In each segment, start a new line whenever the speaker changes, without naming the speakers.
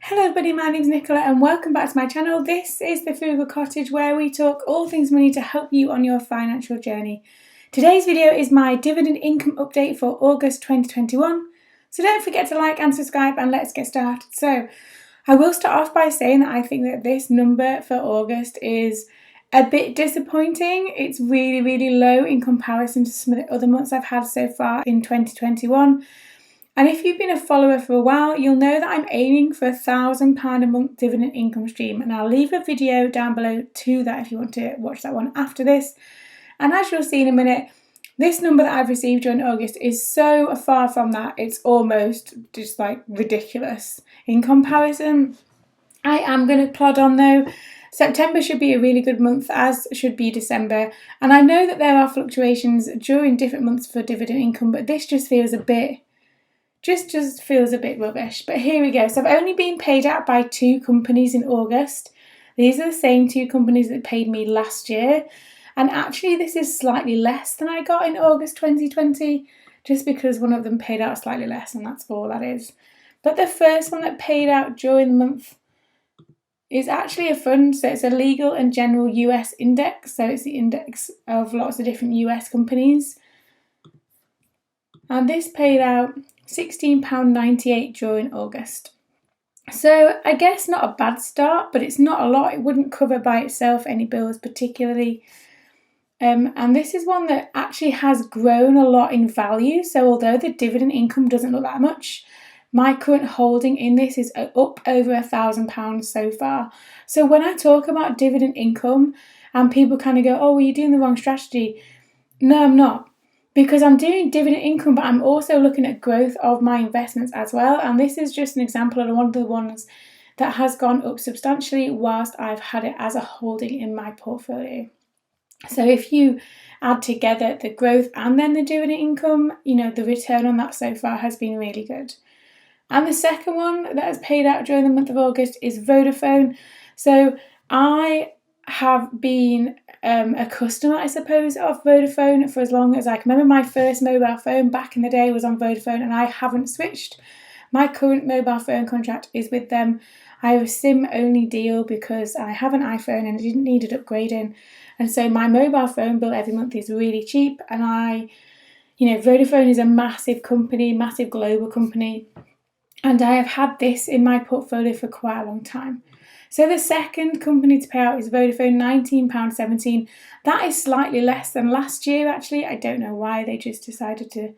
Hello everybody, my name's Nicola and welcome back to my channel. This is the Frugal Cottage where we talk all things money to help you on your financial journey. Today's video is my dividend income update for August 2021. So don't forget to like and subscribe and let's get started. So I will start off by saying that I think that this number for August is a bit disappointing. It's really low in comparison to some of the other months I've had so far in 2021. And if you've been a follower for a while, you'll know that I'm aiming for £1,000 a month dividend income stream. And I'll leave a video down below to that if you want to watch that one after this. And as you'll see in a minute, this number that I've received during August is so far from that, it's almost just like ridiculous. In comparison, I am going to plod on though. September should be a really good month, as should be December. And I know that there are fluctuations during different months for dividend income, but this just feels a bit... Just feels a bit rubbish. But here we go. So I've only been paid out by 2 companies in August. These are the same 2 companies that paid me last year. And actually this is slightly less than I got in August 2020, just because one of them paid out slightly less, and that's all that is. But the first one that paid out during the month is actually a fund. So it's a legal and general US index. So it's the index of lots of different US companies. And this paid out £16.98 during August. So I guess not a bad start, but it's not a lot. It wouldn't cover by itself any bills particularly. And this is one that actually has grown a lot in value. So although the dividend income doesn't look that much, my current holding in this is up over £1,000 so far. So when I talk about dividend income and people kind of go, oh, well, you're doing the wrong strategy. No, I'm not. Because I'm doing dividend income, but I'm also looking at growth of my investments as well. And this is just an example of one of the ones that has gone up substantially whilst I've had it as a holding in my portfolio. So if you add together the growth and then the dividend income, you know, the return on that so far has been really good. And the second one that has paid out during the month of August is Vodafone. So I have been a customer, I suppose, of Vodafone for as long as I can remember. My first mobile phone back in the day was on Vodafone and I haven't switched. My current mobile phone contract is with them. I have a SIM-only deal because I have an iPhone and I didn't need it upgrading. And so my mobile phone bill every month is really cheap. And Vodafone is a massive company, massive global company. And I have had this in my portfolio for quite a long time. So the second company to pay out is Vodafone, £19.17. That is slightly less than last year, actually. I don't know why they just decided to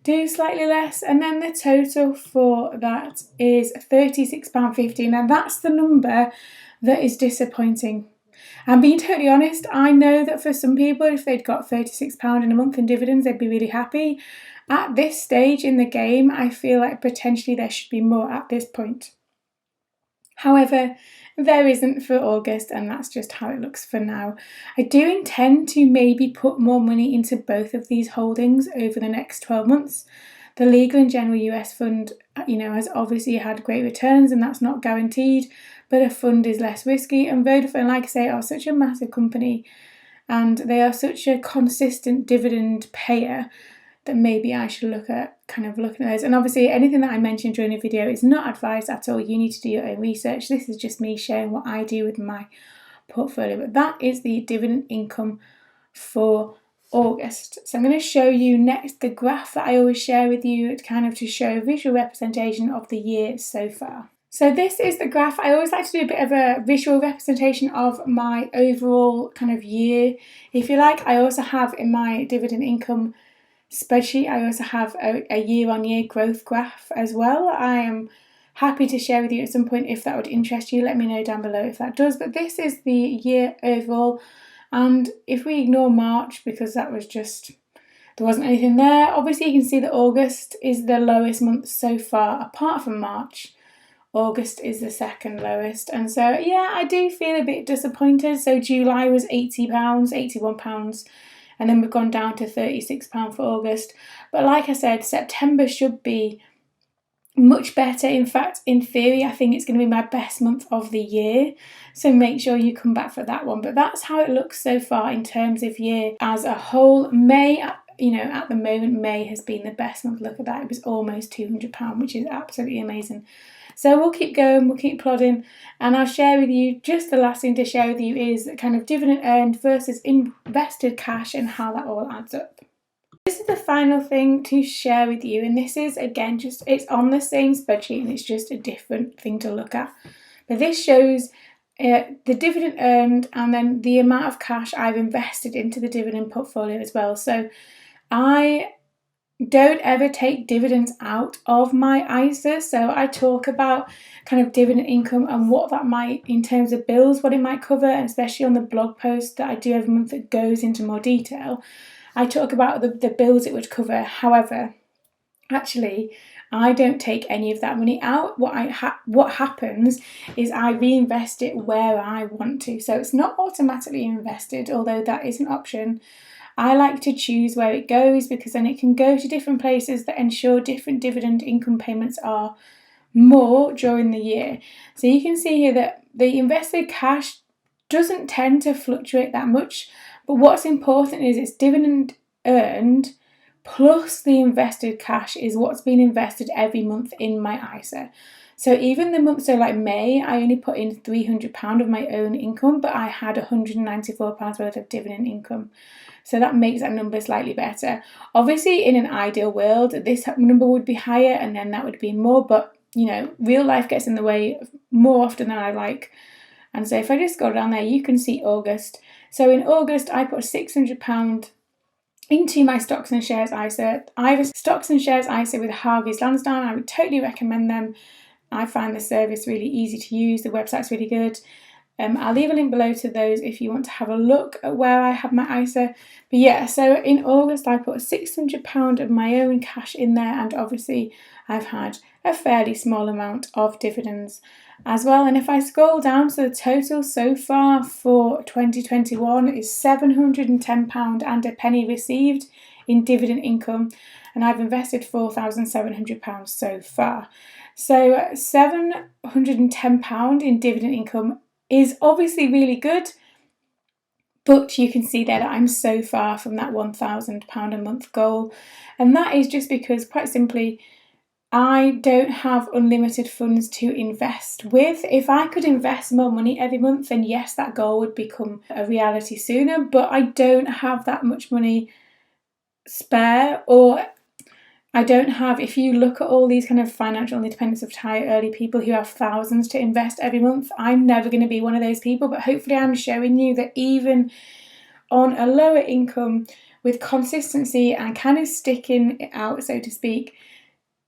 do slightly less. And then the total for that is £36.15. And that's the number that is disappointing. And being totally honest, I know that for some people, if they'd got £36 in a month in dividends, they'd be really happy. At this stage in the game, I feel like potentially there should be more at this point. However, there isn't for August, and that's just how it looks for now. I do intend to maybe put more money into both of these holdings over the next 12 months. The legal and general US fund, has obviously had great returns, and that's not guaranteed, but a fund is less risky. And Vodafone, like I say, are such a massive company, and they are such a consistent dividend payer that maybe I should look at looking at those. And obviously anything that I mentioned during the video is not advice at all. You need to do your own research. This is just me sharing what I do with my portfolio. But that is the dividend income for August. So I'm going to show you next the graph that I always share with you to show a visual representation of the year so far. So this is the graph. I always like to do a bit of a visual representation of my overall year, if you like. I also have in my dividend income spreadsheet, I also have a year-on-year growth graph as well. I am happy to share with you at some point if that would interest you. Let me know down below if that does. But this is the year overall, and if we ignore March because that was just, there wasn't anything there, obviously you can see that August is the lowest month so far. Apart from March, August is the second lowest, and so yeah, I do feel a bit disappointed. So July was £80, £81, and then we've gone down to £36 for August. But like I said, September should be much better. In fact, in theory, I think it's going to be my best month of the year. So make sure you come back for that one. But that's how it looks so far in terms of year as a whole. May, at the moment, May has been the best month. Look at that. It was almost £200, which is absolutely amazing. So we'll keep going, we'll keep plodding, and I'll share with you, just the last thing to share with you is kind of dividend earned versus invested cash and how that all adds up. This is the final thing to share with you, and this is again it's on the same spreadsheet and it's just a different thing to look at. But this shows the dividend earned and then the amount of cash I've invested into the dividend portfolio as well. So I don't ever take dividends out of my ISA. So I talk about kind of dividend income and what that might, in terms of bills, what it might cover, and especially on the blog post that I do every month that goes into more detail, I talk about the bills it would cover. However, actually, I don't take any of that money out. What happens is I reinvest it where I want to. So it's not automatically invested, although that is an option. I like to choose where it goes because then it can go to different places that ensure different dividend income payments are more during the year. So you can see here that the invested cash doesn't tend to fluctuate that much, but what's important is it's dividend earned plus the invested cash is what's been invested every month in my ISA. So even the month, so like May, I only put in £300 of my own income, but I had £194 worth of dividend income. So that makes that number slightly better. Obviously, in an ideal world, this number would be higher and then that would be more, but you know, real life gets in the way more often than I like. And so if I just go down there, you can see August. So in August, I put £600 into my stocks and shares ISA. I have a stocks and shares ISA with Hargreaves Lansdown. I would totally recommend them. I find the service really easy to use. The website's really good. I'll leave a link below to those if you want to have a look at where I have my ISA. But yeah, so in August I put £600 of my own cash in there, and obviously I've had a fairly small amount of dividends as well. And if I scroll down, so the total so far for 2021 is £710 and a penny received in dividend income, and I've invested £4,700 so far. So £710 in dividend income is obviously really good, but you can see there that I'm so far from that £1,000 a month goal, and that is just because, quite simply, I don't have unlimited funds to invest with. If I could invest more money every month, then yes, that goal would become a reality sooner, but I don't have that much money spare, or I don't have, if you look at all these kind of financial independence of retire early people who have thousands to invest every month, I'm never going to be one of those people. But hopefully I'm showing you that even on a lower income, with consistency and kind of sticking it out, so to speak,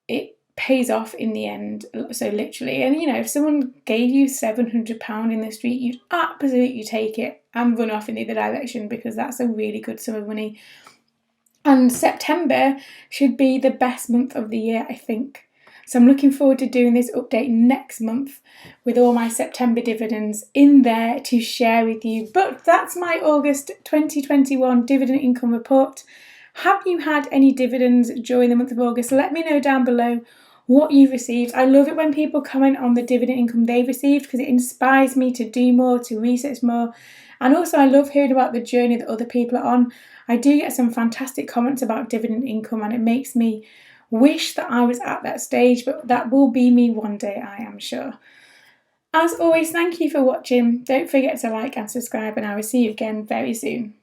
it pays off in the end. So literally, and you know, if someone gave you £700 in the street, you'd absolutely take it and run off in the other direction, because that's a really good sum of money. And September should be the best month of the year, I think. So I'm looking forward to doing this update next month with all my September dividends in there to share with you. But that's my August 2021 dividend income report. Have you had any dividends during the month of August? Let me know down below what you've received. I love it when people comment on the dividend income they've received, because it inspires me to do more, to research more. And also I love hearing about the journey that other people are on. I do get some fantastic comments about dividend income, and it makes me wish that I was at that stage, but that will be me one day, I am sure. As always, thank you for watching. Don't forget to like and subscribe, and I will see you again very soon.